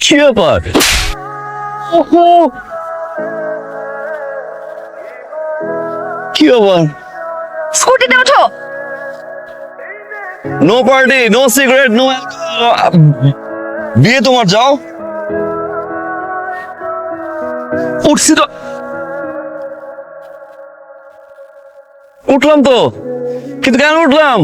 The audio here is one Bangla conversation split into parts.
কি ব্যাপার? ওহো, কি ব্যাপার? স্কুটিতে ওঠো। No party, no cigarette, no বিয়ে তোমার, যাও। উঠছি তো, উঠলাম তো, কিন্তু কেন উঠলাম?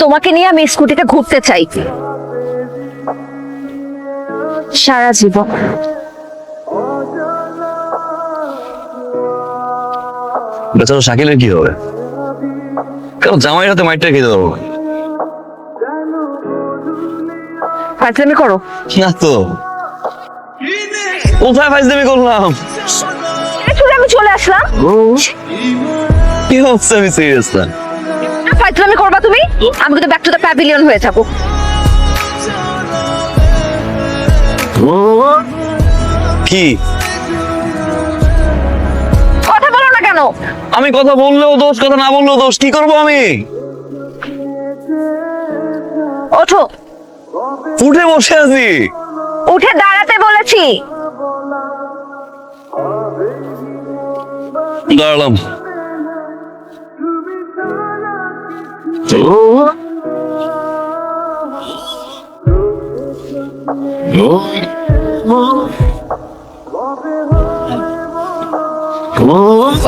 তোমাকে নিয়ে আমি স্কুটিতে ঘুরতে চাই সারা জীবন। বেচারা শাকিলের কি হবে? কারণ জামাইয়ের হাতে মাইটটা খেতে দেবো ফাজলামি করো না তো। কোথায় ফাজলামি করলাম? আমি চলে আসলাম। কি হচ্ছে? আমি সিরিয়াস না। ফাজলামি করবা তুমি? আমি কিন্তু ব্যাক টু দ্য প্যাভিলিয়ন হয়ে যাবো। কি কথা বলো না কেন? আমি কথা বললেও দোষ, কথা না বললেও দোষ, কি করবো আমি? ওঠো। উঠে বসে আছি। উঠে দাঁড়াতে বলেছি। দাঁড়ালাম।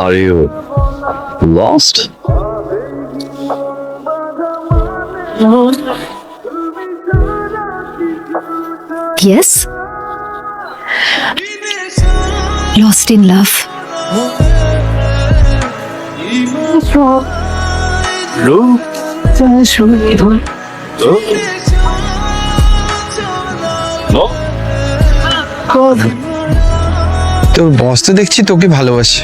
Are you lost? Yes. Lost in love. তোর বস তো দেখছি তোকে ভালোবাসে।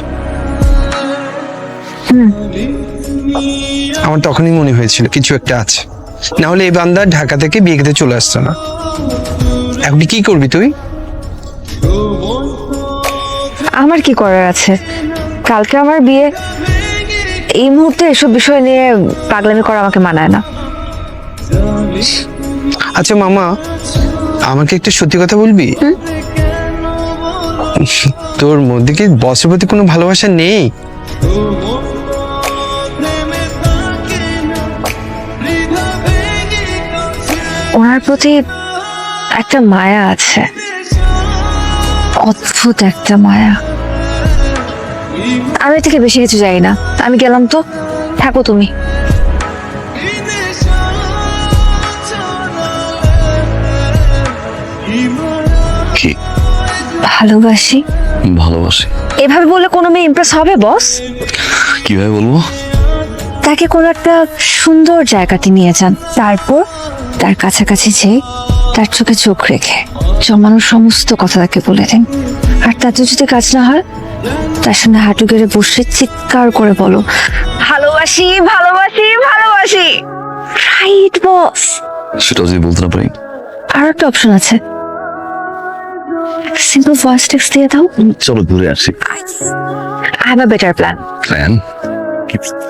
আমার তখনই মনে হয়েছিল কিছু একটা আছে, না হলে এই বান্দা ঢাকা থেকে বিয়ে খেতে চলে আসতো না। এখন কি করবি তুই? আমার কি করার আছে? কালকে আমার বিয়ে। এই মুহূর্তে এসব বিষয় নিয়ে পাগলামি করা আমাকে মানায় না। আচ্ছা মামা, আমাকে একটা সত্যি কথা বলবি? তোর মধ্যে কি বসের প্রতি কোনো ভালোবাসা নেই? ওনার প্রতি একটা মায়া আছে, অদ্ভুত একটা মায়া। আমি এর থেকে বেশি কিছু জানি না। আমি গেলাম তো, থাকো তুমি। কি ভালোবাসি। ভালোবাসি? এভাবে বললে কোনো মেয়ে ইমপ্রেস হবে বস? কিভাবে বলবো? তাকে কোনো একটা সুন্দর জায়গাতে নিয়ে যান, তারপর তার কাছাকাছি যেয়ে তার চোখে চোখ রেখে জমানোর সমস্ত কথা তাকে বলে দিন। আর তাতে যদি কাজ না হয়, তার সামনে হাঁটু গেড়ে বসে চিৎকার করে বলো, ভালোবাসি ভালোবাসি ভালোবাসি। রাইট বস। সেটা যদি বলতে না পারি? আর একটা অপশন আছে, সিম্পল ভয়েস টেক্সট দিয়ে দাও। চলো ঘুরে আসি। I have a better plan. Plan?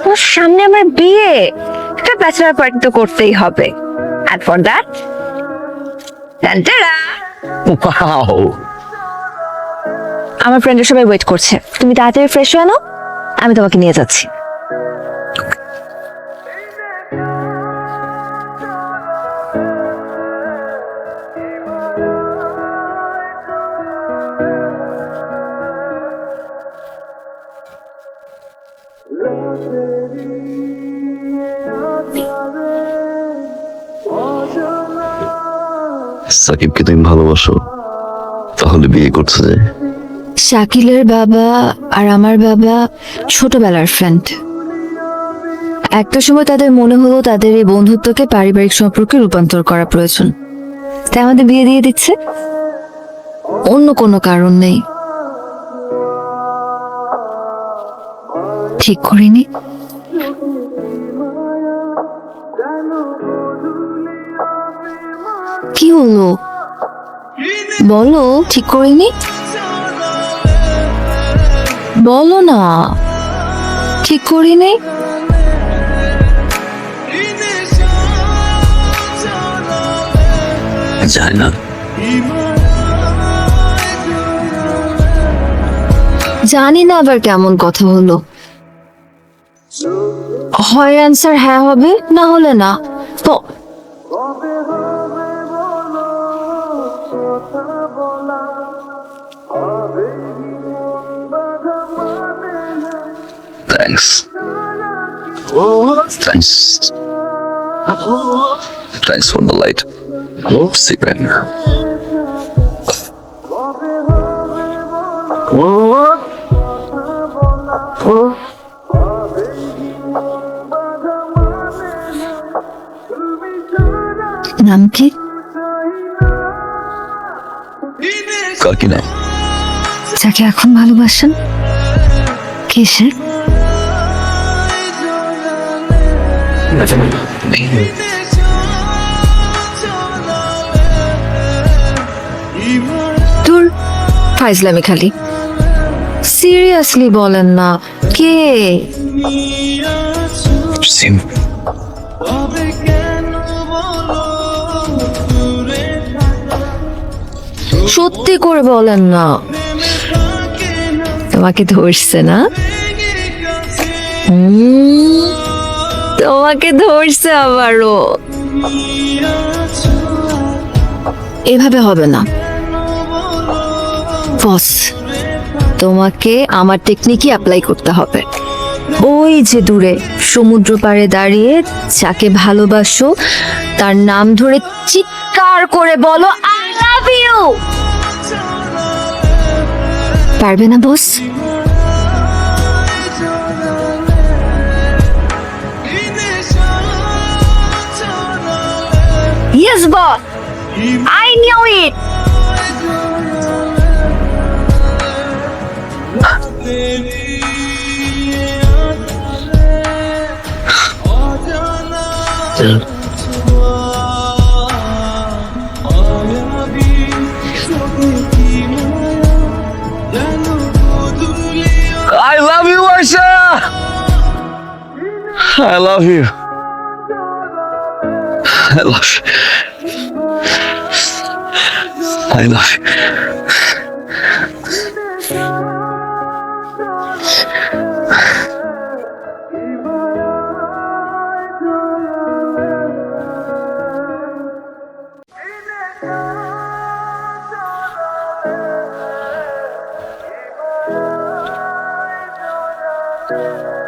ওর সামনে আমার বিয়ে, একটা ব্যাচেলার পার্টি তো করতেই হবে। And for that, ওয়াও, আমার ফ্রেন্ডরা সবাই ওয়েট করছে। তুমি তাড়াতাড়ি ফ্রেশ হয়ে নাও, আমি তোমাকে নিয়ে যাচ্ছি। সাকিবকে তুমি ভালোবাসো, তাহলে বিয়ে করতে যে? শাকিলের বাবা আর আমার বাবা ছোটবেলার ফ্রেন্ড। একটা সময় তাদের মনে হলো তাদের এই বন্ধুত্বকে পারিবারিক সম্পর্কে রূপান্তর করা প্রয়োজন, তাই আমাদের বিয়ে দিয়ে দিচ্ছে। অন্য কোনো কারণ নেই। ঠিক করিনি। কি হলো? বলো ঠিক করিনি, বলো না ঠিক করিনি। জানি না। জানি না আবার কেমন কথা হলো। হয় অ্যান্সার হ্যাঁ হবে, না হলে না। তো thanks. Thanks. Thanks for the light. Secret. নাম কি? কার কি নাম? যাকে এখন ভালোবাসেন কিসে? তোর ফাইজলামি খালি। সিরিয়াসলি বলেন না, কে? সিম। সত্যি করে বলেন না। তোমাকে ধরছে না? তোমাকে ধরছে আবারও। এভাবে হবে না বস, তোমাকে আমার টেকনিকই অ্যাপ্লাই করতে হবে। ওই যে দূরে সমুদ্র পাড়ে দাঁড়িয়ে যাকে ভালোবাসো তার নাম ধরে চিৎকার করে বলো আই লাভ ইউ। পারবে না boss? Yes boss, I knew it. I love you, Aisha. I love you. I love you. I love you. Thank you.